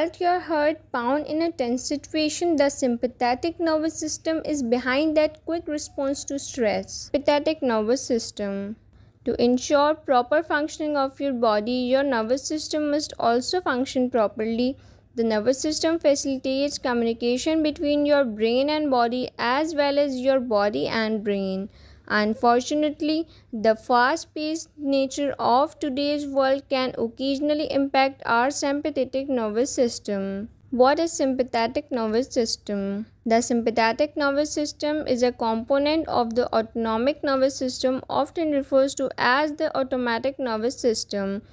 felt your heart pound in a tense situation, the sympathetic nervous system is behind that quick response to stress. Sympathetic nervous system. To ensure proper functioning of your body, your nervous system must also function properly. The nervous system facilitates communication between your brain and body as well as your body and brain. Unfortunately, the fast-paced nature of today's world can occasionally impact our sympathetic nervous system. What is sympathetic nervous system? The sympathetic nervous system is a component of the autonomic nervous system, often referred to as the automatic nervous system.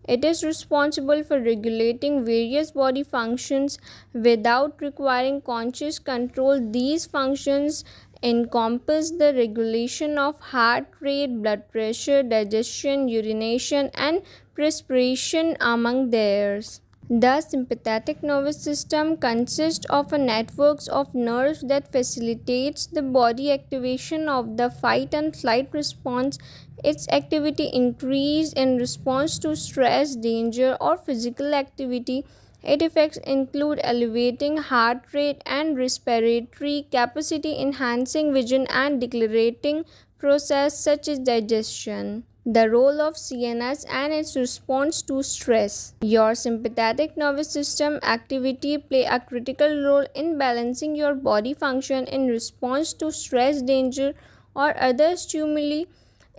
It is responsible for regulating various body functions without requiring conscious control. These functions encompass the regulation of heart rate, blood pressure, digestion, urination, and perspiration, among theirs. The sympathetic nervous system consists of a network of nerves that facilitates the body activation of the fight and flight response. Its activity increases in response to stress, danger, or physical activity. Its effects include elevating heart rate and respiratory capacity, enhancing vision, and decelerating process such as digestion. The role of CNS and its response to stress. Your sympathetic nervous system activity play a critical role in balancing your body function in response to stress, danger, or other stimuli.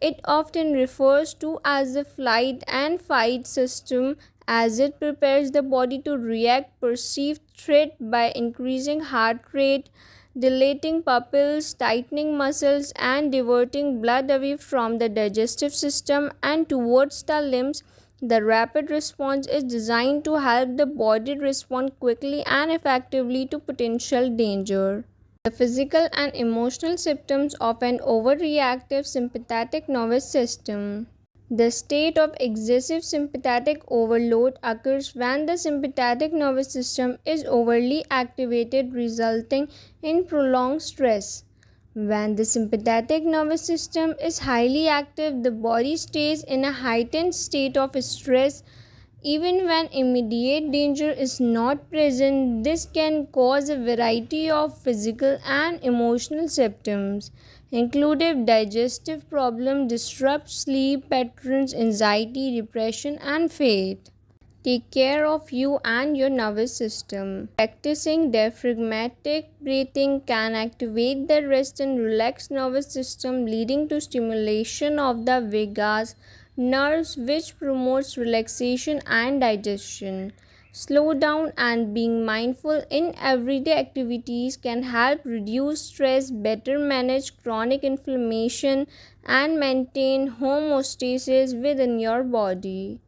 It often refers to as the flight and fight system, as it prepares the body to react perceived threat by increasing heart rate, dilating pupils, tightening muscles, and diverting blood away from the digestive system and towards the limbs. The rapid response is designed to help the body respond quickly and effectively to potential danger. The physical and emotional symptoms of an overreactive sympathetic nervous system. The state of excessive sympathetic overload occurs when the sympathetic nervous system is overly activated, resulting in prolonged stress. When the sympathetic nervous system is highly active, the body stays in a heightened state of stress. Even when immediate danger is not present, this can cause a variety of physical and emotional symptoms, including digestive problems, disrupt sleep patterns, anxiety, depression, and fate. Take care of you and your nervous system. Practicing diaphragmatic breathing can activate the rest and relaxed nervous system, leading to stimulation of the vagus nerves, which promotes relaxation and digestion. Slow down and being mindful in everyday activities can help reduce stress, better manage chronic inflammation, and maintain homeostasis within your body.